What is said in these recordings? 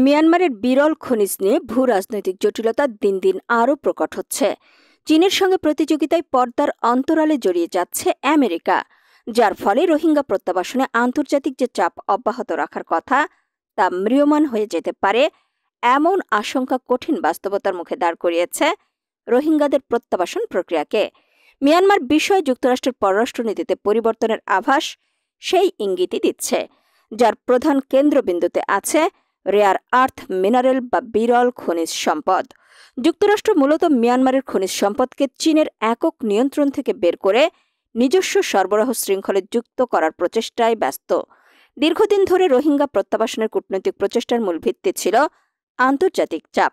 মিয়ানমারের বিরল খনিজ নিয়ে ভূ রাজনৈতিক জটিলতা দিন দিন আরও প্রকট হচ্ছে। চীনের সঙ্গে প্রতিযোগিতায় পর্দার অন্তরালে জড়িয়ে যাচ্ছে আমেরিকা, যার ফলে রোহিঙ্গা প্রত্যাবাসনে আন্তর্জাতিক যে চাপ অব্যাহত রাখার কথা তা ম্রিয়মাণ হয়ে যেতে পারে, এমন আশঙ্কা কঠিন বাস্তবতার মুখে দাঁড় করিয়েছে রোহিঙ্গাদের প্রত্যাবাসন প্রক্রিয়াকে। মিয়ানমার বিষয়ে যুক্তরাষ্ট্রের পররাষ্ট্রনীতিতে পরিবর্তনের আভাস সেই ইঙ্গিতই দিচ্ছে, যার প্রধান কেন্দ্রবিন্দুতে আছে রেয়ার আর্থ মিনারেল বা বিরল খনিজ সম্পদ। যুক্তরাষ্ট্র মূলত মিয়ানমারের খনিজ সম্পদকে চীনের একক নিয়ন্ত্রণ থেকে বের করে নিজস্ব সরবরাহ শৃঙ্খলে যুক্ত করার প্রচেষ্টায় ব্যস্ত। দীর্ঘদিন ধরে রোহিঙ্গা প্রত্যাবাসনের কূটনৈতিক প্রচেষ্টার মূল ভিত্তি ছিল আন্তর্জাতিক চাপ।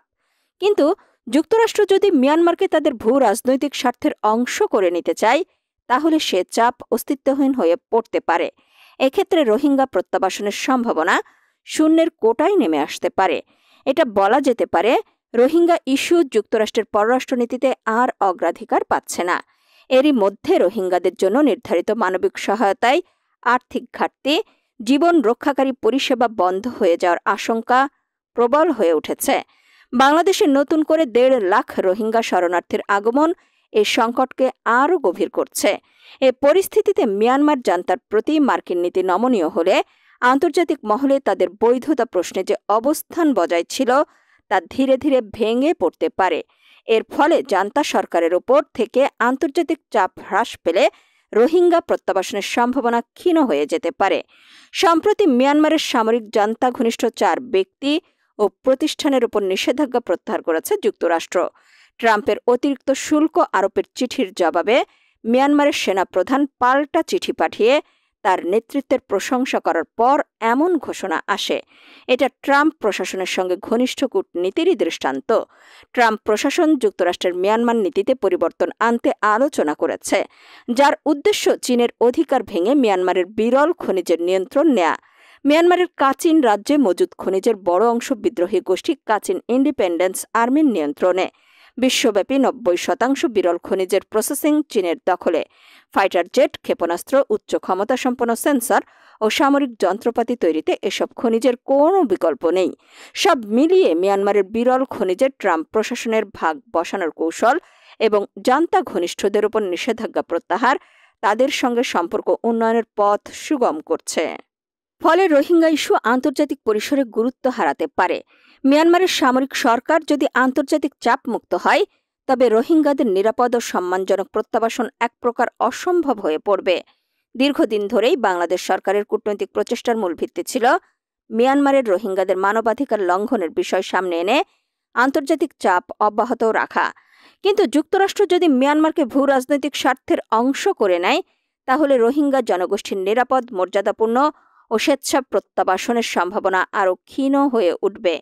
কিন্তু যুক্তরাষ্ট্র যদি মিয়ানমারকে তাদের ভূ রাজনৈতিক স্বার্থের অংশ করে নিতে চায়, তাহলে সে চাপ অস্তিত্বহীন হয়ে পড়তে পারে। এক্ষেত্রে রোহিঙ্গা প্রত্যাবাসনের সম্ভাবনা শূন্যের কোটায় নেমে আসতে পারে। এটা বলা যেতে পারে রোহিঙ্গা ইস্যু যুক্তরাষ্ট্রের পররাষ্ট্রনীতিতে আর অগ্রাধিকার পাচ্ছে না। এরই মধ্যে রোহিঙ্গাদের জন্য নির্ধারিত মানবিক সহায়তায় আর্থিক ঘাটতি, জীবন রক্ষাকারী পরিষেবা বন্ধ হয়ে যাওয়ার আশঙ্কা প্রবল হয়ে উঠেছে। বাংলাদেশে নতুন করে 1.5 লাখ রোহিঙ্গা শরণার্থীর আগমন এই সংকটকে আরও গভীর করছে। এ পরিস্থিতিতে মিয়ানমার জান্তার প্রতি মার্কিন নীতি নমনীয় হলে আন্তর্জাতিক মহলে তাদের বৈধতা প্রশ্নে যে অবস্থান বজায় ছিল তা ধীরে ধীরে ভেঙে পড়তে পারে। এর ফলে জান্তা সরকারের ওপর থেকে আন্তর্জাতিক চাপ হ্রাস পেলে রোহিঙ্গা প্রত্যাবাসনের সম্ভাবনা ক্ষীণ হয়ে যেতে পারে। সম্প্রতি মিয়ানমারের সামরিক জান্তা ঘনিষ্ঠ 4 ব্যক্তি ও প্রতিষ্ঠানের উপর নিষেধাজ্ঞা প্রত্যাহার করেছে যুক্তরাষ্ট্র। ট্রাম্পের অতিরিক্ত শুল্ক আরোপের চিঠির জবাবে মিয়ানমারের সেনাপ্রধান পাল্টা চিঠি পাঠিয়ে তার নেতৃত্বের প্রশংসা করার পর এমন ঘোষণা আসে। এটা ট্রাম্প প্রশাসনের সঙ্গে ঘনিষ্ঠ কূটনীতিরই দৃষ্টান্ত। ট্রাম্প প্রশাসন যুক্তরাষ্ট্রের মিয়ানমার নীতিতে পরিবর্তন আনতে আলোচনা করেছে, যার উদ্দেশ্য চীনের অধিকার ভেঙে মিয়ানমারের বিরল খনিজের নিয়ন্ত্রণ নেয়া। মিয়ানমারের কাচিন রাজ্যে মজুদ খনিজের বড় অংশ বিদ্রোহী গোষ্ঠী কাচিন ইন্ডিপেন্ডেন্স আর্মির নিয়ন্ত্রণে। বিশ্বব্যাপী 90% বিরল খনিজের প্রসেসিং চীনের দখলে। ফাইটার জেট, ক্ষেপণাস্ত্র, উচ্চ ক্ষমতাসম্পন্ন সেন্সর ও সামরিক যন্ত্রপাতি তৈরিতে এসব খনিজের কোনো বিকল্প নেই। সব মিলিয়ে মিয়ানমারের বিরল খনিজের ট্রাম্প প্রশাসনের ভাগ বসানোর কৌশল এবং জান্তা ঘনিষ্ঠদের উপর নিষেধাজ্ঞা প্রত্যাহার তাদের সঙ্গে সম্পর্ক উন্নয়নের পথ সুগম করছে। ফলে রোহিঙ্গা ইস্যু আন্তর্জাতিক পরিসরে গুরুত্ব হারাতে পারে। মিয়ানমারের সামরিক সরকার যদি আন্তর্জাতিক চাপ মুক্ত হয়, তবে রোহিঙ্গাদের নিরাপদ ও সম্মানজনক প্রত্যাবাসন এক প্রকার অসম্ভব হয়ে পড়বে। দীর্ঘদিন ধরেই বাংলাদেশ সরকারের কূটনৈতিক প্রচেষ্টার মূল ভিত্তি ছিল মিয়ানমারের রোহিঙ্গাদের মানবাধিকার লঙ্ঘনের বিষয় সামনে এনে আন্তর্জাতিক চাপ অব্যাহত রাখা। কিন্তু যুক্তরাষ্ট্র যদি মিয়ানমারকে ভূ রাজনৈতিক স্বার্থের অংশ করে নেয়, তাহলে রোহিঙ্গা জনগোষ্ঠীর নিরাপদ, মর্যাদাপূর্ণ ও স্বেচ্ছা প্রত্যাবাসনের সম্ভাবনা আরও ক্ষীণ হয়ে উঠবে।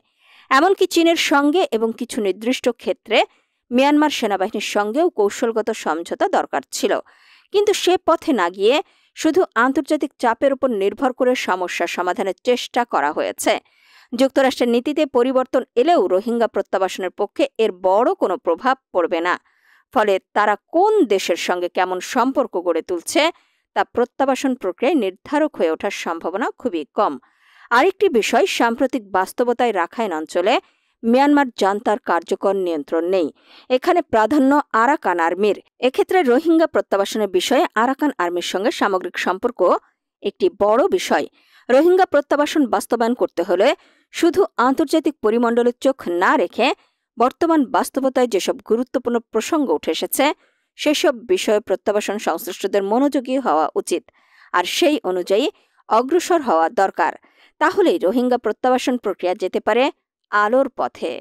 এমনকি চীনের সঙ্গে এবং কিছু নির্দিষ্ট ক্ষেত্রে মিয়ানমার সেনাবাহিনীর সঙ্গেও কৌশলগত সমঝোতা দরকার ছিল। কিন্তু সে পথে না গিয়ে শুধু আন্তর্জাতিক চাপের উপর নির্ভর করে সমস্যা সমাধানের চেষ্টা করা হয়েছে। যুক্তরাষ্ট্রের নীতিতে পরিবর্তন এলেও রোহিঙ্গা প্রত্যাবাসনের পক্ষে এর বড় কোনো প্রভাব পড়বে না। ফলে তারা কোন দেশের সঙ্গে কেমন সম্পর্ক গড়ে তুলছে তা প্রত্যাবাসন প্রক্রিয়ায় নির্ধারক হয়ে ওঠার সম্ভাবনা খুবই কম। আরেকটি বিষয়, সাম্প্রতিক বাস্তবতায় রাখাইন অঞ্চলে মিয়ানমার জান্তার কার্যকর নিয়ন্ত্রণ নেই। এখানে প্রাধান্য আরাকান আর্মির। এক্ষেত্রে রোহিঙ্গা প্রত্যাবাসনের বিষয়ে আরাকান আর্মির সঙ্গে সামগ্রিক সম্পর্ক একটি বড় বিষয়। রোহিঙ্গা প্রত্যাবাসন বাস্তবায়ন করতে হলে শুধু আন্তর্জাতিক পরিমণ্ডলে চোখ না রেখে বর্তমান বাস্তবতায় যেসব গুরুত্বপূর্ণ প্রসঙ্গ উঠে এসেছে সেসব বিষয়ে প্রত্যাবাসন সংশ্লিষ্টদের মনোযোগী হওয়া উচিত, আর সেই অনুযায়ী অগ্রসর হওয়া দরকার। তাহলেই রোহিঙ্গা প্রত্যাবাসন প্রক্রিয়া যেতে পারে আলোর পথে।